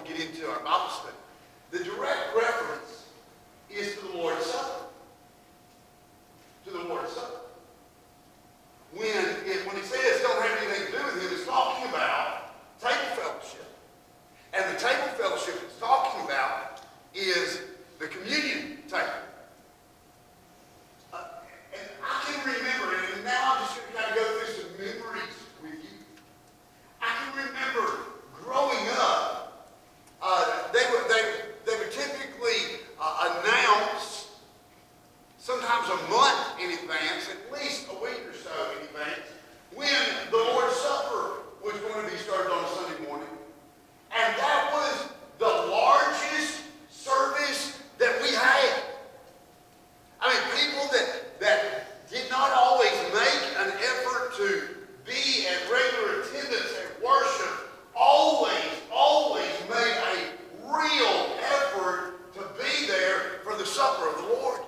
get into our Bible study. The direct reference is to the Lord's Supper. To the Lord's Supper. When he says don't have anything to do with him, it's talking about table fellowship. And the table fellowship it's talking about is the communion table. And I can remember, and now I'm just going to kind of go through some memories with you. I can remember growing up, they would typically announce sometimes a month in advance, at least a week or so in advance, when the Lord's Supper was going to be started on a Sunday morning. And that was the largest service that we had. I mean, people that did not always make an effort to be at regular attendance at worship always made a real effort to be there for the supper of the Lord.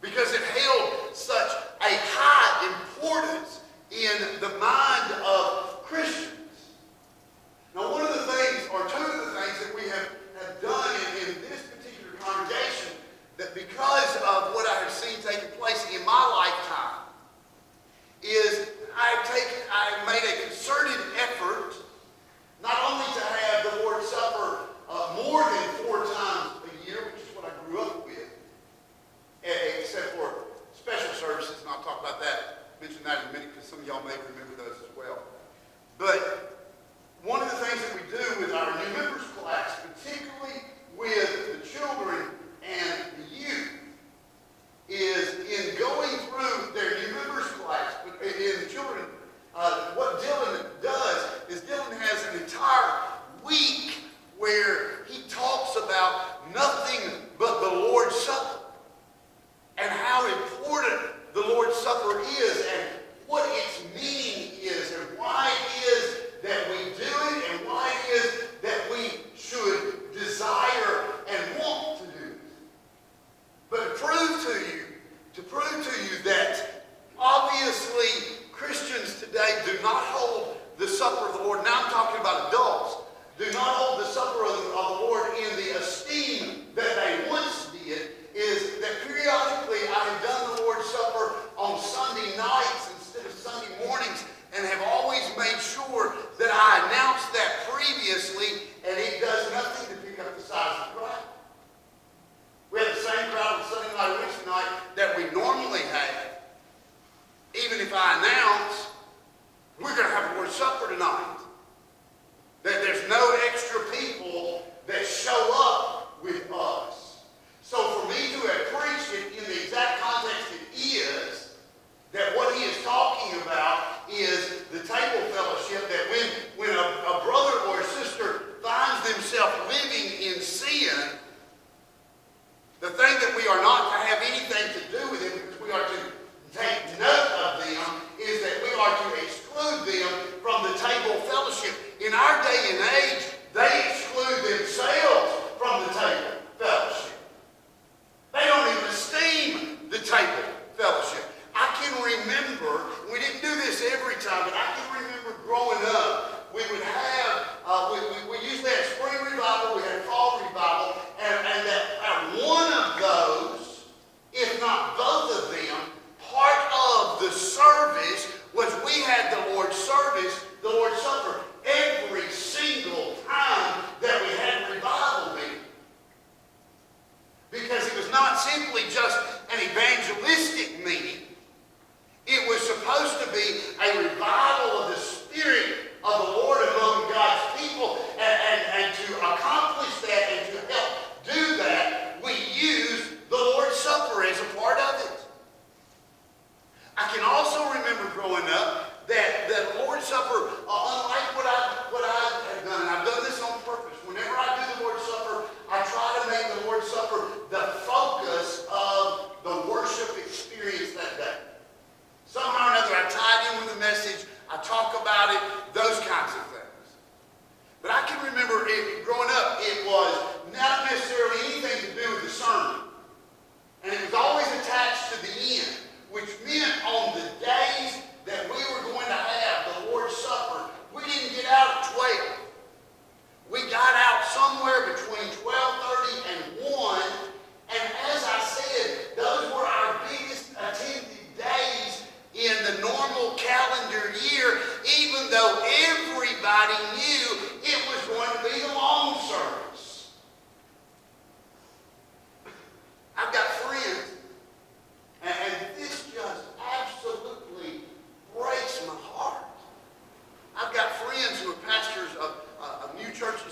Because it held such a high importance in the mind of Christians. Now, one of the things, or two of the things that we have done in this particular congregation, that because of what I have seen taking place in my lifetime, is I made a concerted effort not only to have the Lord's Supper more than 4 times a year, which is what I grew up with, except for special services, and I'll talk about that, mention that in a minute, because some of y'all may remember those as well. But one of the things that we do with our new members class, particularly with the children and the youth, is in going through their new members class, in the children, what Dylan does is Dylan has an entire week where he talks about nothing but the Lord's Supper and how important the Lord's Supper is and what its meaning is and why it is that we do it and why it is that we should desire and want to do it. But to prove to you that obviously Christians today do not hold the supper of the Lord. Now I'm talking about adults. Do not hold the supper of the Lord in the esteem that they once did. Is that periodically I have done the Lord's Supper on Sunday nights instead of Sunday mornings, and have always made sure that I announce that previously, and it does nothing to pick up the size of the crowd. We have the same crowd on Sunday night or Wednesday night that we normally have. Even if I announce, we're going to have a Lord's Supper tonight, that there's no extra people that show up with us. So for me to have preached it in the exact context it is, that what he is talking about is the table fellowship, that when a brother or a sister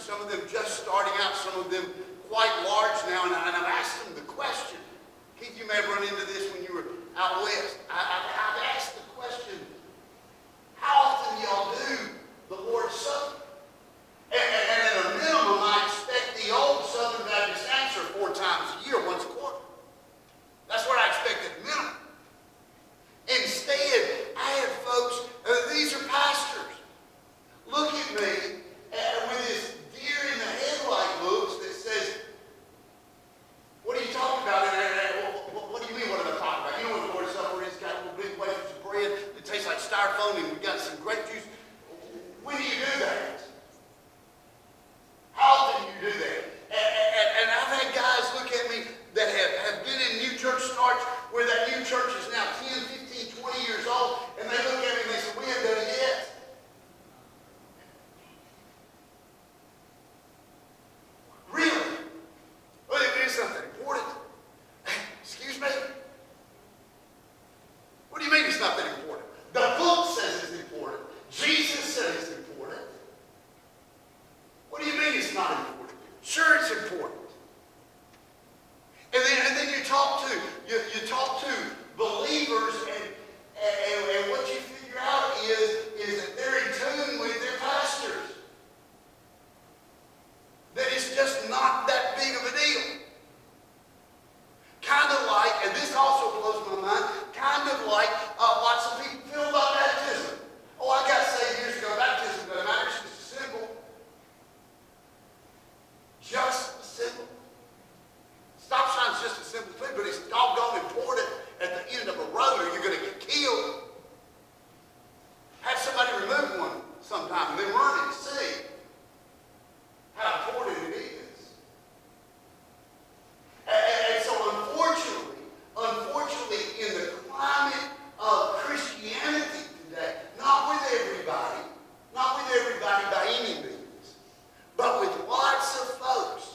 some of them just starting out, some of them quite large now, and I've asked them the question. Keith, you may have run into this when you were out west. I've asked the question, how often do y'all do the Lord's Supper? And at a minimum, I expect the old Southern Baptist answer 4 times a year, once a quarter. That's what I expect at a minimum. Instead, I had folks, these are pastors, look at me with this deer in the headlight looks that says, what are you talking about? What do you mean, what am I talking about? You know what the Lord's Supper is? Got little big wafers of bread that tastes like styrofoam, and we've got some grape juice. When do you do that? How often do you do that? And I've had guys look at me that have been in new church starts where that new church is now 10, 15, 20 years old, and they look at me and they say, we haven't done it yet. Really? Well, it is something important. Excuse me? What do you mean it's not that important? The book says it's important. Jesus said it's important. What do you mean it's not important? Sure, it's important. And then you talk to believers, and what you figure out is that they're in tune with their pastors. That it's just not that big of a deal. Kind of like, and this also blows my mind, kind of like lots of people feel about baptism. Oh, I got saved years ago. Baptism doesn't matter. It's just a symbol. Just a symbol. Stop sign's just a simple thing, but it's doggone important at the end of a road or you're going to get killed. Have somebody remove one sometime and then run it and see how important it is. And so unfortunately, in the climate of Christianity today, not with everybody by any means, but with lots of folks,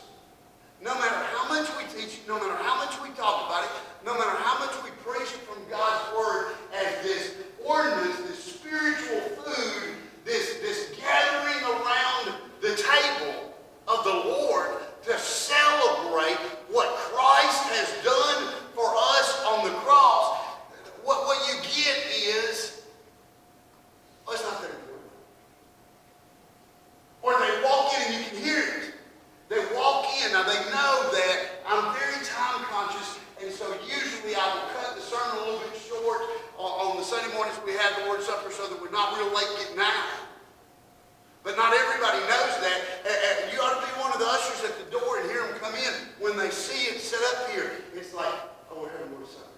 no matter how much we teach, no matter how much we talk about it, no matter how much we preach it from God's Word as this ordinance, this spiritual food, this gathering around the table of the Lord to celebrate what Christ has done for us on the cross, what you get is, oh, it's not that important. Or they walk in and you can hear it. They walk in, now they know that I'm very time conscious, and so usually I will cut the sermon a little bit short. On the Sunday mornings we have the Lord's Supper so that we're not real late getting out. But not everybody knows that. You ought to be one of the ushers at the door and hear them come in. When they see it set up here, it's like, oh, we're having Lord's Supper.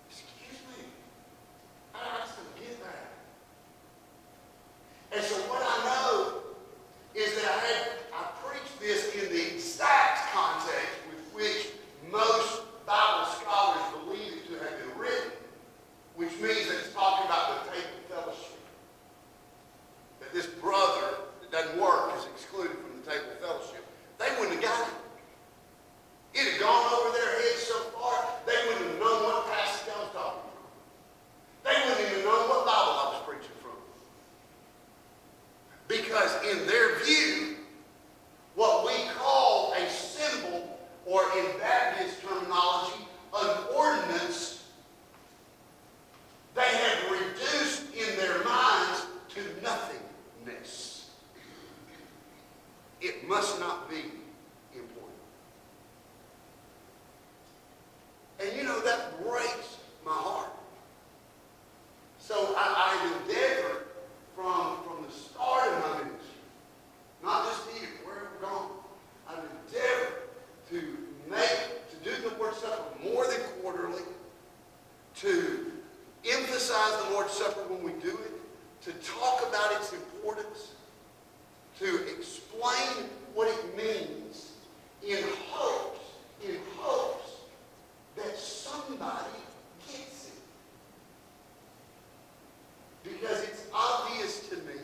Excuse me. I just don't get that. And so what I know is that I preached this in the exact context with which most Bible scholars believe it to have been written, which means that it's talking about the table fellowship. That this brother that doesn't work is excluded from the table fellowship. They wouldn't have got it. It had gone over their heads so far, they wouldn't have known what passage I was talking from. They wouldn't even know what Bible I was preaching from. Because in their view, what we call a symbol, or in Baptist terminology, an ordinance, they have reduced in their minds to nothingness. It must not be important. And you know, that breaks my heart. So I endeavored from the start of my ministry, not just here, wherever we're going, I've endeavored to do the Lord's Supper more than quarterly, to emphasize the Lord's Supper when we do it, to talk about its importance, to explain what it means in hopes that somebody gets it. Because it's obvious to me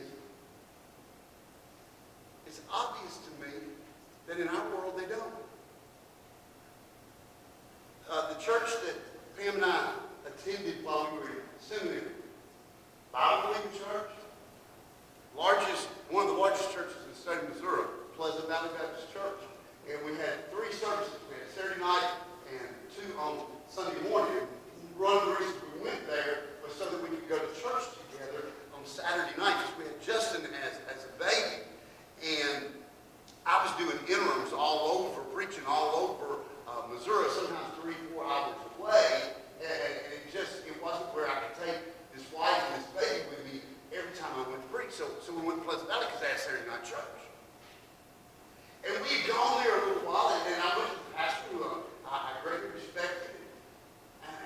that in our world they don't. The church that Pam and I attended while we were in seminary, our church. And we had gone there a little while, and I went to the pastor who I greatly respected.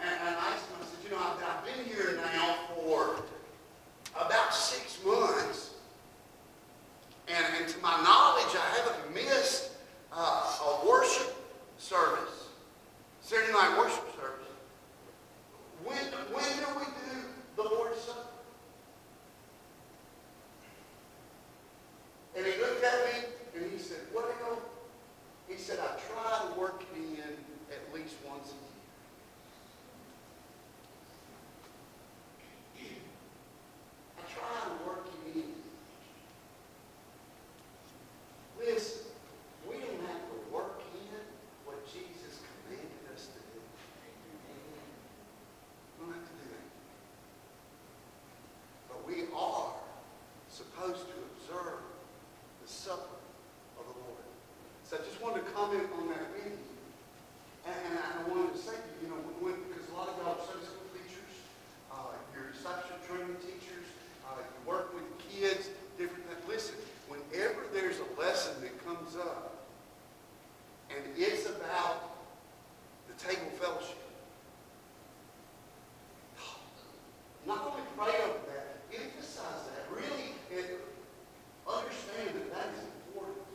And I asked him, I said, I've been here now for about 6 months. And to my knowledge, I haven't missed a worship service, Saturday night worship service. When do we do the Lord's Supper? And he looked at me and he said, well, he said, I try to work it in at least once a year. I try to work it in. Listen, we don't have to work in what Jesus commanded us to do. We don't have to do that. But we are supposed to observe the supper of the Lord. So I just wanted to comment on that with you. And I wanted to say to you, because a lot of y'all are Sunday school teachers, you're discipleship training teachers, you work with kids, different things. Listen, whenever there's a lesson that comes up, and it's about the table fellowship, not only pray over that, emphasize that. Really, understand that that is important.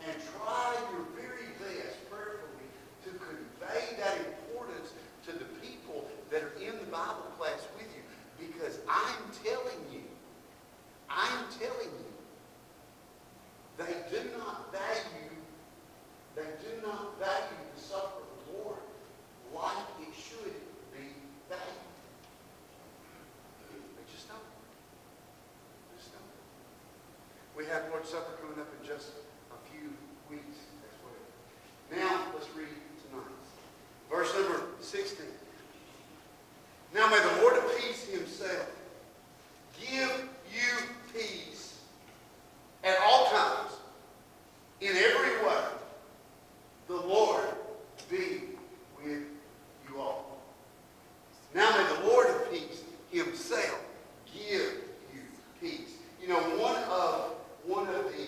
And try your very best, prayerfully, to convey that importance to the people that are in the Bible class with you. Because I'm telling you, they do not value the supper of the Lord like it should be valued. They just don't. We have Lord's Supper coming up in just a few weeks as well. Now, let's read tonight. Verse number 16. Now may the Lord of peace himself give you peace at all times, in every way. The Lord be with you all. Now may the Lord of peace himself give you peace. One of the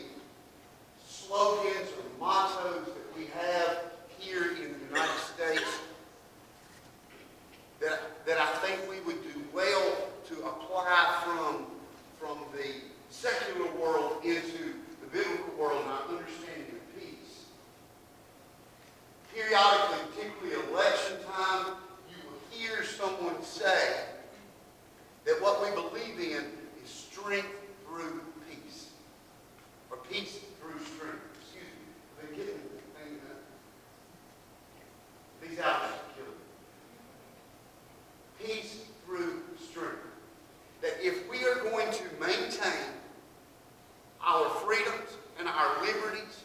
slogans or mottos that we have here in the United States that I think we would do well to apply from the secular world into the biblical world and our understanding of peace. Periodically, particularly election time, you will hear someone say that what we believe in is strength through peace. Or peace through strength. Excuse me. I've been getting these out are killing me. Peace through strength. That if we are going to maintain our freedoms and our liberties,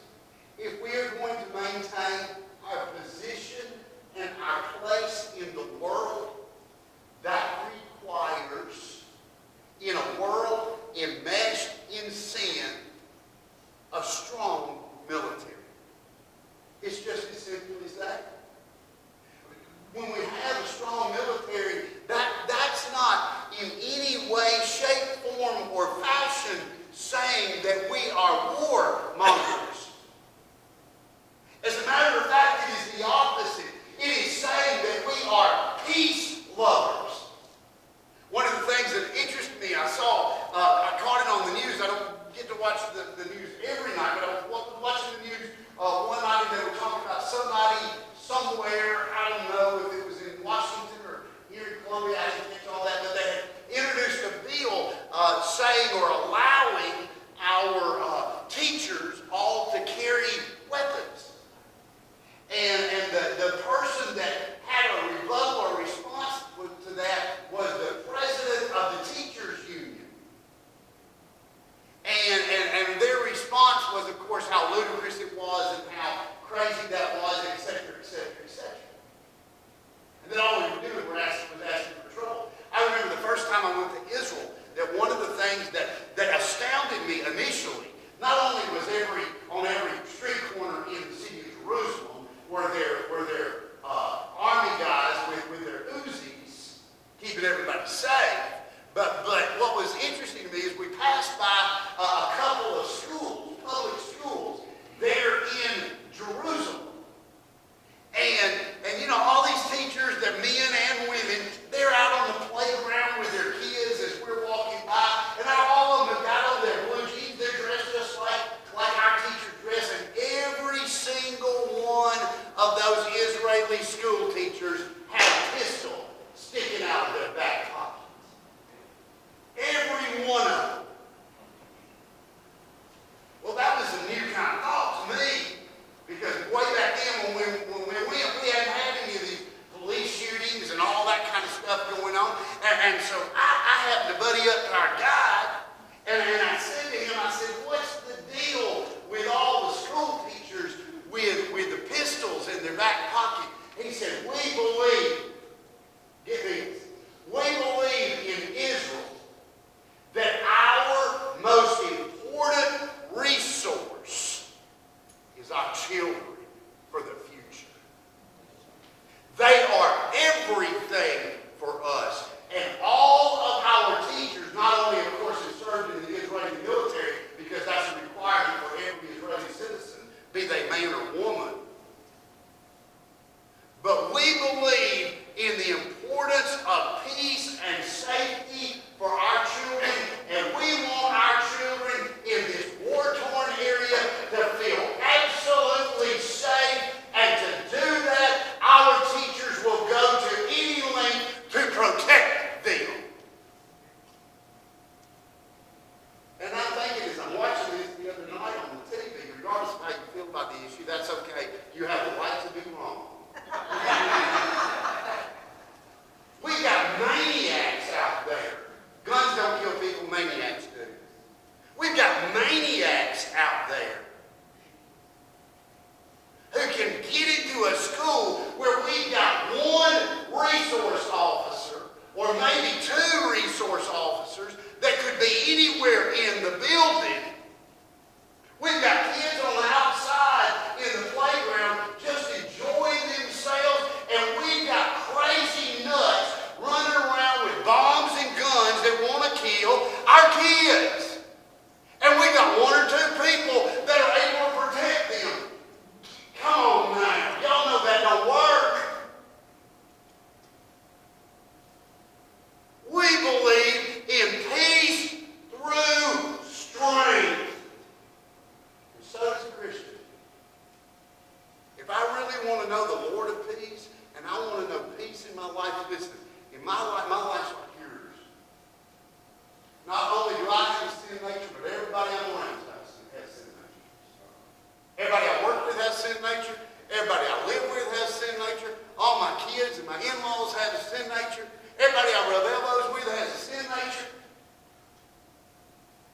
if we are going to maintain our position and our place in the world, that requires, in a world enmeshed in sin, a strong military. It's just as simple as that. When we have a strong military, that's not in any way, shape, form, or fashion saying that we are warmongers. As a matter of fact, it is the opposite. It is saying that we are peace lovers. One of the things that interested me, I caught it on the news. I don't get to watch the news every night, but I was watching the news one night, and they were talking about somebody somewhere, I don't know if it was in Washington or here in Columbia, I didn't get to all that, but they had introduced a bill saying or allowing our teachers all to carry weapons. And the person that had a rebuttal or response to that was the president of the teachers union. And their response was, of course, how ludicrous it was and how crazy that was, etc., etc., etc. And then all we were doing was asking for trouble. I remember the first time I went to Israel, that one of the things that astounded me initially, not only was on every street corner in the city of Jerusalem were there army guys with their Uzis keeping everybody safe, but what was interesting to me is we passed by a couple of schools our kids. And we got one or two people that are able to protect them. Come on now. Y'all know that don't work. We believe in peace through strength. And so does Christian. If I really want to know the Lord of peace, and I want to know peace in my life, listen, in my life's like yours. Not only do I have a sin nature, but everybody I'm around has sin nature. Everybody I work with has sin nature. Everybody I live with has sin nature. All my kids and my in-laws have a sin nature. Everybody I rub elbows with has a sin nature.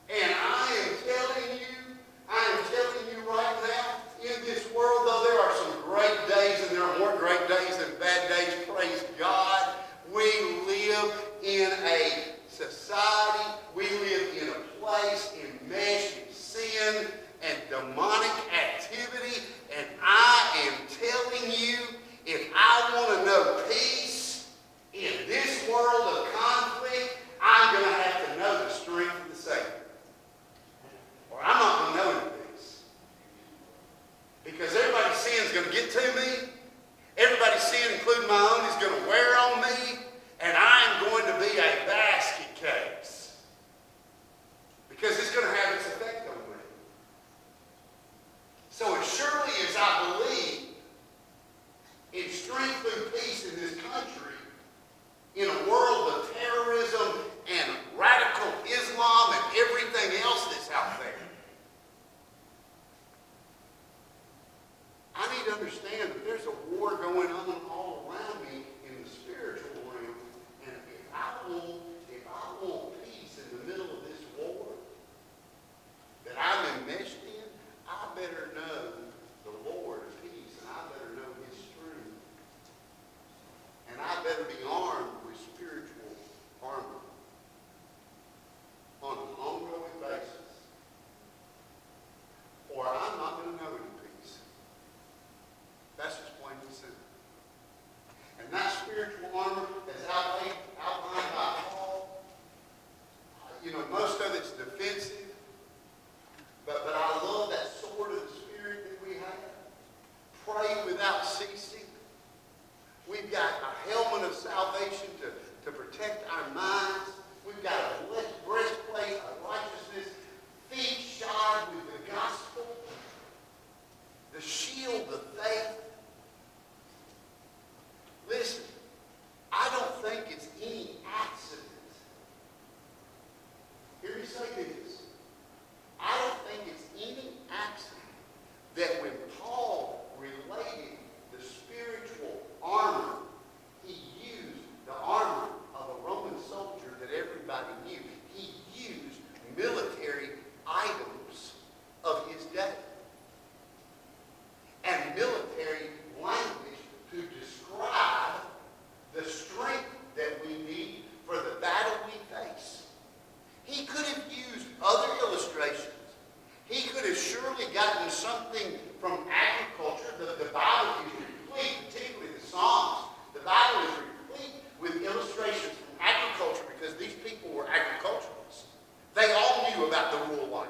And I am telling you right now, in this world, though there are some great days and there are more great days than bad days, praise God, we live in a society, we live in a place enmeshed in sin and demonic activity, and I am telling you, if I want to know peace in this world of conflict, I'm going to have to know the strength of the Savior. Or I'm not going to know any peace. Because everybody's sin is going to get to me. Everybody's sin, including my own, is going to wear on me. And I'm going to be a basket case. Because it's going to have its effect on me. So as surely as I believe in strength and peace in this country, in a world of terrorism and radical Islam and everything else that's out there, I need to understand that there's a war going on all around me in the spiritual realm, and if I want peace in the middle of this war that I'm enmeshed in, I better know the Lord of peace, and I better know His strength, and I better be armed with spiritual armor on an ongoing basis, or I'm not going to know any peace. That's just plain and simple. And that spiritual armor, as outlined by Paul, most of it's defensive, but I love that sword of the Spirit that we have. Pray without ceasing. We've got a helmet of salvation to protect our minds. We've got a breastplate of righteousness, feet shod with the gospel, the shield of faith. Listen, I don't think it's any accident. Hear me say this. I don't think it's any accident that when Paul related the spiritual armor, he used the armor of a Roman soldier that everybody knew. He used military items of his day and military language to describe the strength that we need for the battle we face. He could have used other illustrations. He could have surely gotten something from agriculture. The Bible is replete, particularly the Psalms. The Bible is replete with illustrations from agriculture because these people were agriculturalists. They all knew about the rule life.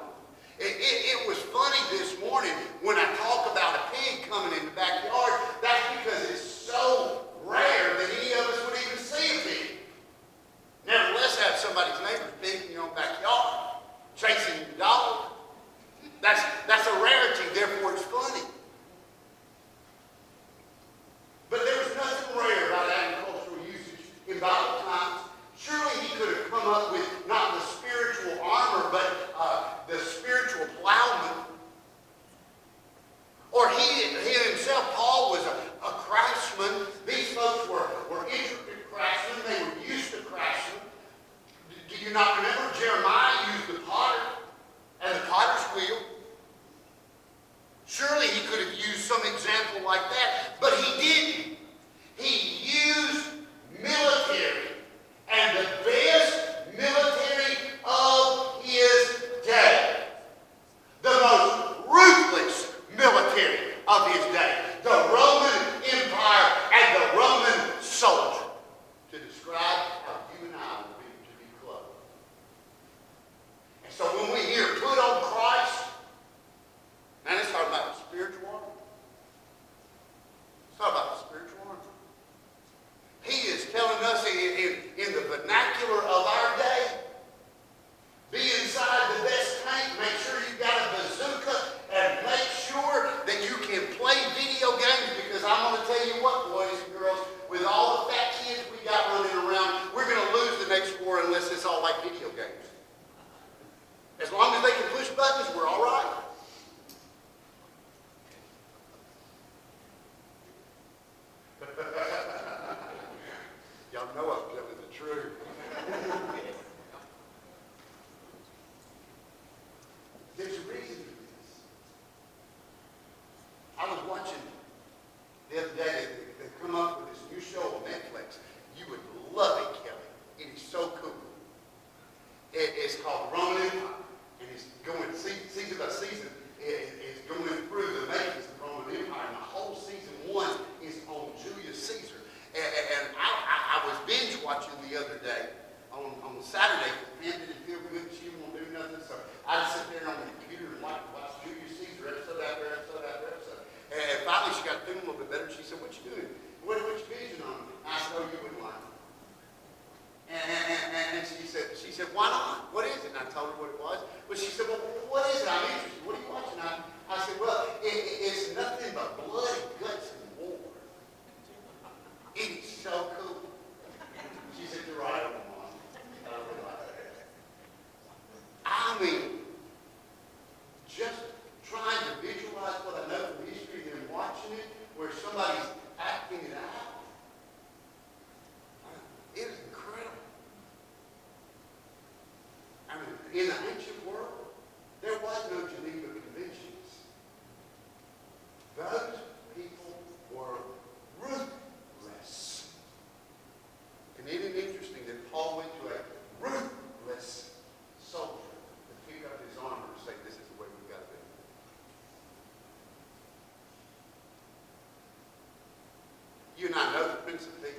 It was funny this morning when I talk about a pig coming in the backyard. That's because it's so rare that any of us would even see a pig. Nevertheless, have somebody's neighbor's pig in your own backyard, chasing the dog. That's a rarity, therefore it's funny. But there was nothing rare about agricultural usage in Bible times. Surely he could have come up with not the spiritual armor, but the spiritual plowman. Or he himself, Paul, was a craftsman. These folks were intricate craftsmen. They were used to craftsmen. Do you not remember Jeremiah used the potter and the potter's wheel? Surely he could have used some example like that, but he didn't. He used military, and the best military of his day. The most ruthless military of his day. The Roman Empire and the Roman soldier. To describe how you and I will be to be clothed. In the ancient world, there was no Geneva Conventions. Those people were ruthless. And isn't it interesting that Paul went to a ruthless soldier to pick up his armor and say, this is the way we've got to do it. You and I know the Prince of Peace.